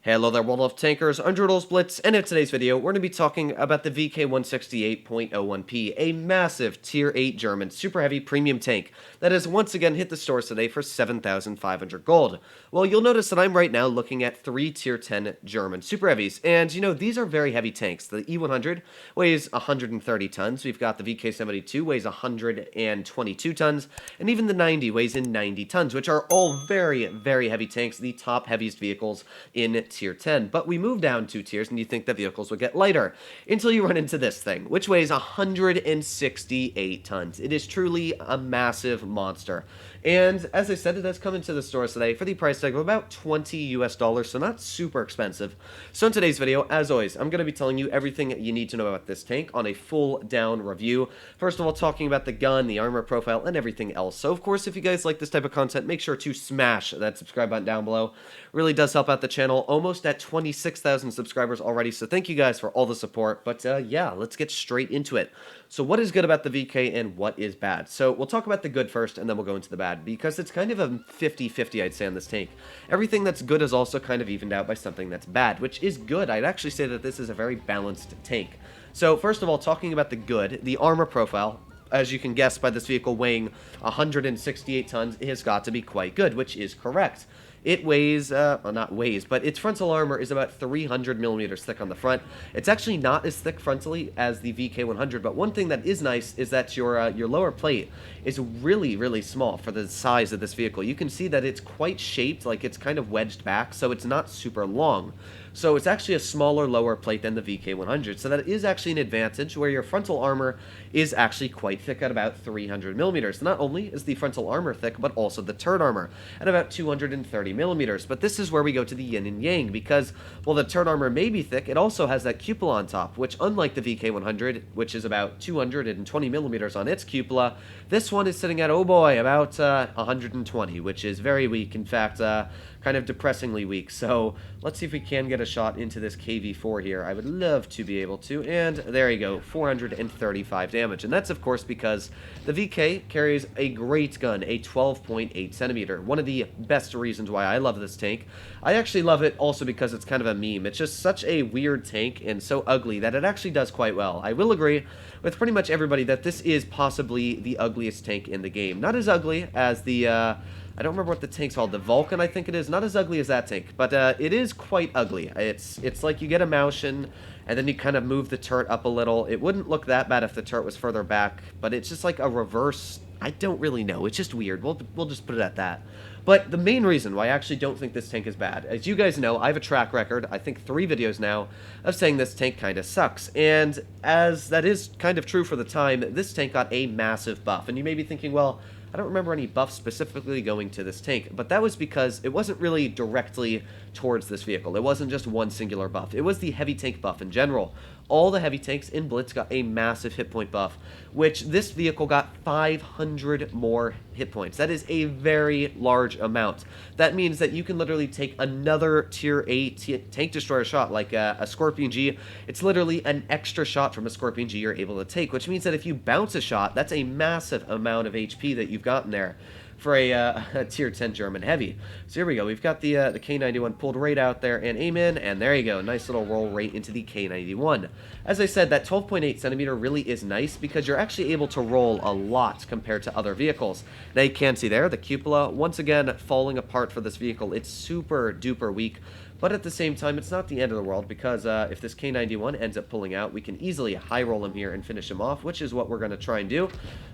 Hello there, World of Tankers, I'm Blitz, and in today's video, we're going to be talking about the VK168.01P, a massive Tier 8 German super heavy premium tank that has once again hit the stores today for 7,500 gold. Well, you'll notice that I'm right now looking at 3 Tier 10 German super heavies, and you know, these are very heavy tanks. The E100 weighs 130 tons, we've got the VK72 weighs 122 tons, and even the 90 weighs in 90 tons, which are all very, very heavy tanks, the top heaviest vehicles in Tier 10, but we move down 2 tiers and you think that vehicles would get lighter until you run into this thing, which weighs 168 tons. It is truly a massive monster. And as I said, it has come into the stores today for the price tag of about $20 US, so not super expensive. So in today's video, as always, I'm going to be telling you everything you need to know about this tank on a full down review. First of all, talking about the gun, the armor profile, and everything else. So of course, if you guys like this type of content, make sure to smash that subscribe button down below. Really does help out the channel. Almost at 26,000 subscribers already, so thank you guys for all the support. But yeah, let's get straight into it. So what is good about the VK and what is bad? So we'll talk about the good first, and then we'll go into the bad, because it's kind of a 50-50, I'd say, on this tank. Everything that's good is also kind of evened out by something that's bad, which is good. I'd actually say that this is a very balanced tank. So first of all, talking about the good, the armor profile, as you can guess by this vehicle weighing 168 tons, it has got to be quite good, which is correct. It weighs, well, not weighs, but its frontal armor is about 300 millimeters thick on the front. It's actually not as thick frontally as the VK100, but one thing that is nice is that your lower plate is really, really small for the size of this vehicle. You can see that it's quite shaped, like it's kind of wedged back, so it's not super long. So it's actually a smaller lower plate than the VK100, so that is actually an advantage where your frontal armor is actually quite thick at about 300 millimeters. Not only is the frontal armor thick, but also the turret armor at about 230 millimeters. But this is where we go to the yin and yang, because while the turret armor may be thick, it also has that cupola on top, which unlike the VK100, which is about 220 millimeters on its cupola, this one is sitting at, oh boy, about 120, which is very weak. In fact, kind of depressingly weak. So let's see if we can get a shot into this KV4 here. I would love to be able to, and there you go, 435 damage. And that's of course because the VK carries a great gun, a 12.8 centimeter. One of the best reasons why I love this tank. I actually love it also because it's kind of a meme. It's just such a weird tank and so ugly that it actually does quite well. I will agree with pretty much everybody that this is possibly the ugliest tank in the game. Not as ugly as the, I don't remember what the tank's called. The Vulcan, I think it is. Not as ugly as that tank, but it is quite ugly. It's like you get a Moushin, and then you kind of move the turret up a little. It wouldn't look that bad if the turret was further back, but it's just like a reverse. I don't really know. It's just weird. We'll just put it at that. But the main reason why I actually don't think this tank is bad, as you guys know, I have a track record, I think 3 videos now, of saying this tank kind of sucks. And as that is kind of true for the time, this tank got a massive buff. And you may be thinking, well, I don't remember any buffs specifically going to this tank, but that was because it wasn't really directly towards this vehicle. It wasn't just one singular buff. It was the heavy tank buff in general. All the heavy tanks in Blitz got a massive hit point buff, which this vehicle got 500 more hit points. That is a very large amount. That means that you can literally take another Tier 8 tank destroyer shot, like a Scorpion G. It's literally an extra shot from a Scorpion G you're able to take, which means that if you bounce a shot, that's a massive amount of HP that you've gotten there for a Tier 10 German heavy. So here we go. We've got the K91 pulled right out there and aim in, and there you go. Nice little roll right into the K91. As I said, that 12.8 centimeter really is nice because you're actually able to roll a lot compared to other vehicles. Now you can see there, the cupola, once again, falling apart for this vehicle. It's super duper weak. But at the same time, it's not the end of the world because if this K91 ends up pulling out, we can easily high roll him here and finish him off, which is what we're going to try and do.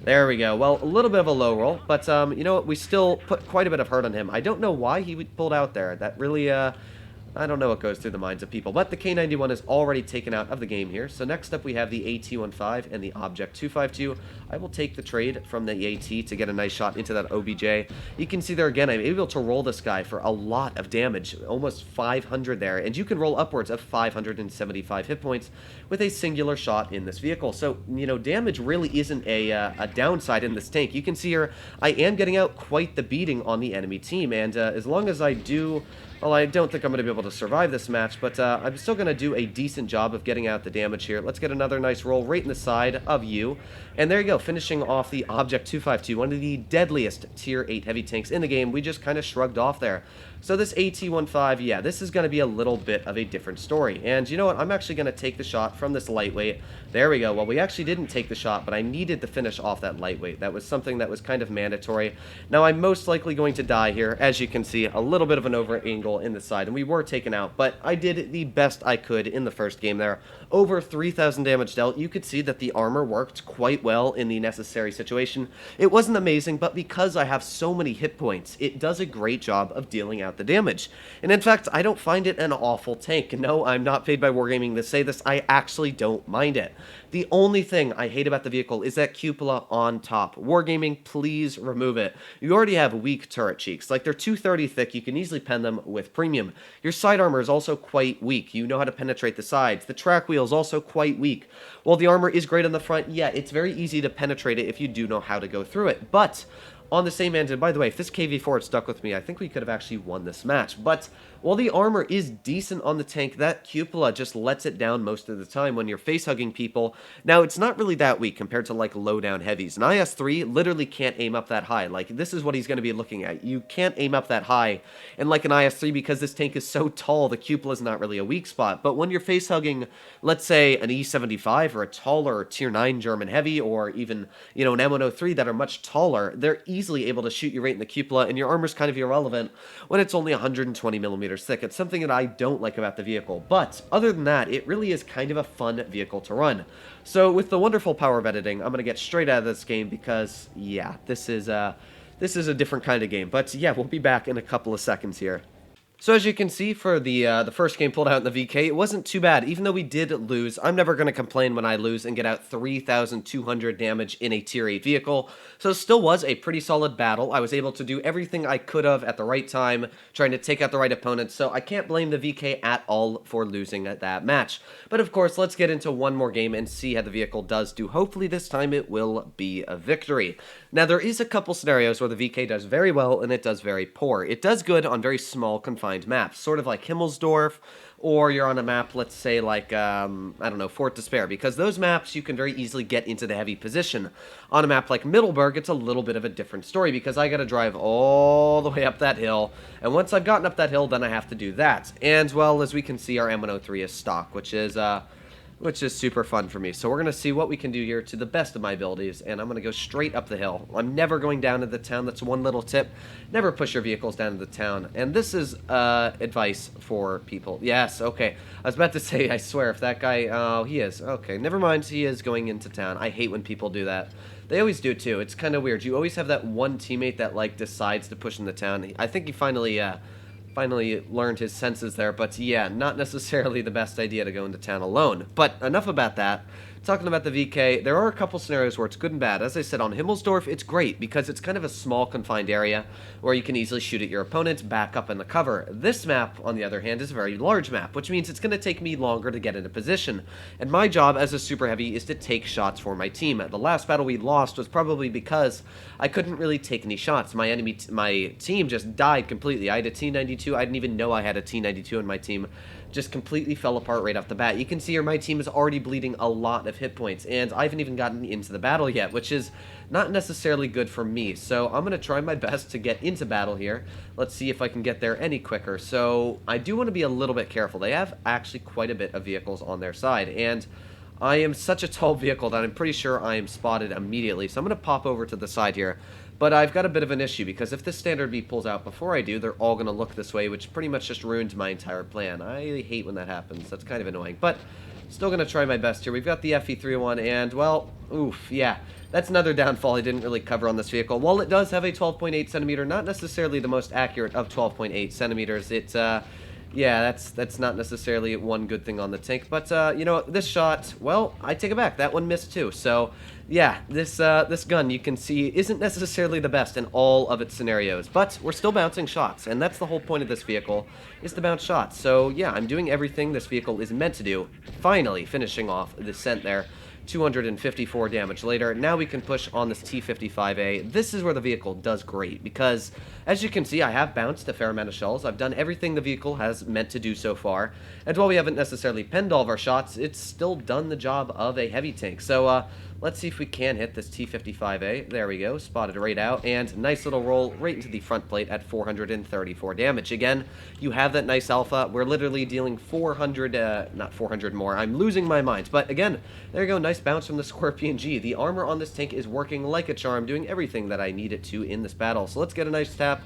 There we go. Well, a little bit of a low roll, but you know what? We still put quite a bit of hurt on him. I don't know why he pulled out there. That really, I don't know what goes through the minds of people, but the K91 is already taken out of the game here. So next up we have the AT-15 and the Object 252. I will take the trade from the AT to get a nice shot into that OBJ. You can see there again, I'm able to roll this guy for a lot of damage, almost 500 there, and you can roll upwards of 575 hit points with a singular shot in this vehicle. So, you know, damage really isn't a downside in this tank. You can see here, I am getting out quite the beating on the enemy team, and as long as I do Well, I don't think I'm going to be able to survive this match, but I'm still going to do a decent job of getting out the damage here. Let's get another nice roll right in the side of you. And there you go, finishing off the Object 252, one of the deadliest Tier 8 heavy tanks in the game. We just kind of shrugged off there. So this AT-15, yeah, this is going to be a little bit of a different story. And you know what? I'm actually going to take the shot from this lightweight. There we go. Well, we actually didn't take the shot, but I needed to finish off that lightweight. That was something that was kind of mandatory. Now, I'm most likely going to die here. As you can see, a little bit of an over angle in the side, and we were taken out, but I did the best I could in the first game there. Over 3,000 damage dealt. You could see that the armor worked quite well in the necessary situation. It wasn't amazing, but because I have so many hit points, it does a great job of dealing out the damage. And in fact, I don't find it an awful tank. No, I'm not paid by Wargaming to say this. I actually don't mind it. The only thing I hate about the vehicle is that cupola on top. Wargaming, please remove it. You already have weak turret cheeks. Like, they're 230 thick. You can easily pen them with premium. Your side armor is also quite weak. You know how to penetrate the sides. The track wheel is also quite weak. While the armor is great on the front, yeah, it's very easy to penetrate it if you do know how to go through it. But on the same end, and by the way, if this KV4 had stuck with me, I think we could have actually won this match. But while the armor is decent on the tank, that cupola just lets it down most of the time when you're face-hugging people. Now, it's not really that weak compared to, like, low-down heavies. An IS-3 literally can't aim up that high. Like, this is what he's going to be looking at. You can't aim up that high. And like an IS-3, because this tank is so tall, the cupola is not really a weak spot. But when you're face-hugging, let's say, an E-75 or a taller Tier 9 German heavy, or even, you know, an M103 that are much taller, they're easily able to shoot you right in the cupola, and your armor's kind of irrelevant when it's only 120 millimeters thick. It's something that I don't like about the vehicle, but other than that, it really is kind of a fun vehicle to run. So with the wonderful power of editing, I'm going to get straight out of this game because, yeah, this is a different kind of game. But yeah, we'll be back in a couple of seconds here. So as you can see, for the first game pulled out in the VK, it wasn't too bad. Even though we did lose, I'm never going to complain when I lose and get out 3,200 damage in a Tier 8 vehicle. So it still was a pretty solid battle. I was able to do everything I could have at the right time, trying to take out the right opponents, so I can't blame the VK at all for losing at that match. But of course, let's get into one more game and see how the vehicle does do. Hopefully this time it will be a victory. Now, there is a couple scenarios where the VK does very well and it does very poor. It does good on very small, confined maps, sort of like Himmelsdorf, or you're on a map, let's say, like, I don't know, Fort Despair, because those maps you can very easily get into the heavy position. On a map like Middelburg, it's a little bit of a different story, because I gotta drive all the way up that hill, and once I've gotten up that hill, then I have to do that. And, well, as we can see, our M103 is stock, which is super fun for me. So we're going to see what we can do here to the best of my abilities, and I'm going to go straight up the hill. I'm never going down to the town. That's one little tip. Never push your vehicles down to the town. And this is advice for people. Yes, okay. I was about to say, I swear, if that guy... Oh, he is. Okay, never mind. He is going into town. I hate when people do that. They always do, too. It's kind of weird. You always have that one teammate that, like, decides to push in the town. I think he finally learned his senses there, but yeah, not necessarily the best idea to go into town alone. But enough about that. Talking about the VK, there are a couple scenarios where it's good and bad. As I said, on Himmelsdorf, it's great because it's kind of a small, confined area where you can easily shoot at your opponent back up in the cover. This map, on the other hand, is a very large map, which means it's going to take me longer to get into position. And my job as a super heavy is to take shots for my team. The last battle we lost was probably because I couldn't really take any shots. My team just died completely. I had a T-92. I didn't even know I had a T-92 in my team. Just completely fell apart right off the bat. You can see here my team is already bleeding a lot of hit points, and I haven't even gotten into the battle yet, which is not necessarily good for me. So I'm going to try my best to get into battle here. Let's see if I can get there any quicker. So I do want to be a little bit careful. They have actually quite a bit of vehicles on their side, and I am such a tall vehicle that I'm pretty sure I am spotted immediately. So I'm going to pop over to the side here. But I've got a bit of an issue, because if this standard B pulls out before I do, they're all going to look this way, which pretty much just ruins my entire plan. I hate when that happens. That's kind of annoying. But still going to try my best here. We've got the FE301, and, well, oof, yeah. That's another downfall I didn't really cover on this vehicle. While it does have a 12.8 centimeter, not necessarily the most accurate of 12.8 centimeters, it's, yeah, that's not necessarily one good thing on the tank. But, you know, this shot, well, I take it back. That one missed too. So, yeah, this gun, you can see, isn't necessarily the best in all of its scenarios. But we're still bouncing shots, and that's the whole point of this vehicle, is to bounce shots. So, yeah, I'm doing everything this vehicle is meant to do. Finally finishing off the descent there. 254 damage later. Now we can push on this T-55A. This is where the vehicle does great, because as you can see, I have bounced a fair amount of shells. I've done everything the vehicle has meant to do so far, and while we haven't necessarily penned all of our shots, it's still done the job of a heavy tank. So let's see if we can hit this T-55A. There we go, spotted right out, and nice little roll right into the front plate at 434 damage. Again, you have that nice alpha. We're literally dealing 400, not 400 more. I'm losing my mind, but again, there you go, nice bounce from the Scorpion G. The armor on this tank is working like a charm, doing everything that I need it to in this battle. So let's get a nice tap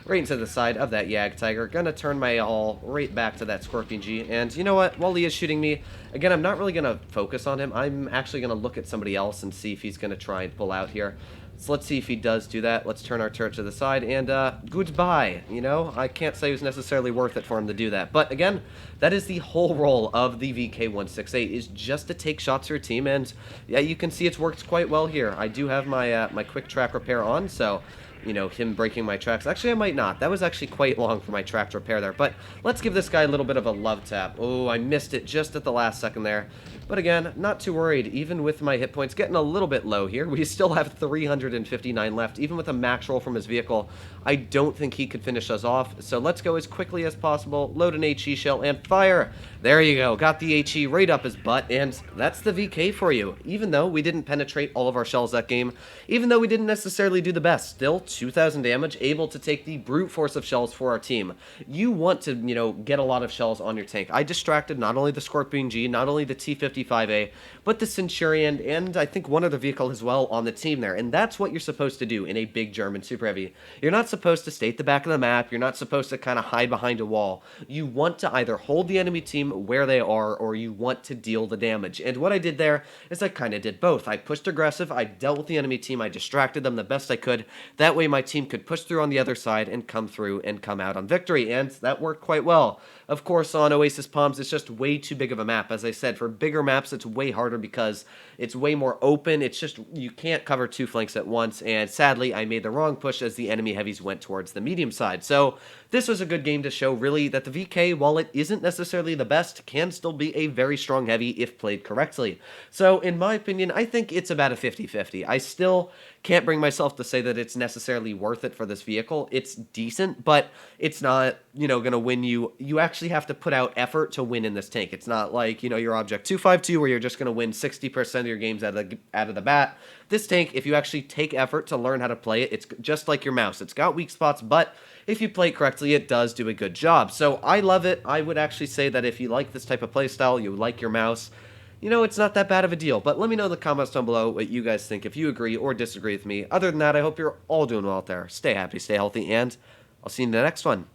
right into the side of that Yag Tiger. Gonna turn my all right back to that Scorpion G. And you know what? While he is shooting me, again, I'm not really gonna focus on him. I'm actually gonna look at somebody else and see if he's gonna try and pull out here. So let's see if he does do that. Let's turn our turret to the side, and goodbye. You know, I can't say it was necessarily worth it for him to do that. But again, that is the whole role of the VK168, is just to take shots for your team, and yeah, you can see it's worked quite well here. I do have my my quick track repair on, so you know, him breaking my tracks. Actually, I might not. That was actually quite long for my track repair there. But let's give this guy a little bit of a love tap. Oh, I missed it just at the last second there. But again, not too worried. Even with my hit points getting a little bit low here, we still have 359 left. Even with a max roll from his vehicle, I don't think he could finish us off. So let's go as quickly as possible, load an HE shell, and fire. There you go. Got the HE right up his butt, and that's the VK for you. Even though we didn't penetrate all of our shells that game, even though we didn't necessarily do the best, still 2,000 damage, able to take the brute force of shells for our team. You want to, you know, get a lot of shells on your tank. I distracted not only the Scorpion G, not only the T-55A, but the Centurion, and I think one other vehicle as well on the team there. And that's what you're supposed to do in a big German Super Heavy. You're not supposed to stay at the back of the map. You're not supposed to kind of hide behind a wall. You want to either hold the enemy team where they are, or you want to deal the damage. And what I did there is I kind of did both. I pushed aggressive, I dealt with the enemy team, I distracted them the best I could. That way my team could push through on the other side and come through and come out on victory, and that worked quite well. Of course, on Oasis Palms, it's just way too big of a map. As I said, for bigger maps, it's way harder because it's way more open. It's just, you can't cover two flanks at once, and sadly, I made the wrong push as the enemy heavies went towards the medium side. So this was a good game to show, really, that the VK, while it isn't necessarily the best, can still be a very strong heavy if played correctly. So, in my opinion, I think it's about a 50-50. I still can't bring myself to say that it's necessarily worth it for this vehicle. It's decent, but it's not, you know, going to win you. You actually have to put out effort to win in this tank. It's not like, you know, your Object 252 where you're just going to win 60% of your games out of the bat. This tank, if you actually take effort to learn how to play it, it's just like your mouse. It's got weak spots, but if you play it correctly, it does do a good job. So I love it. I would actually say that if you like this type of playstyle, you like your mouse, you know, it's not that bad of a deal. But let me know in the comments down below what you guys think, if you agree or disagree with me. Other than that, I hope you're all doing well out there. Stay happy, stay healthy, and I'll see you in the next one.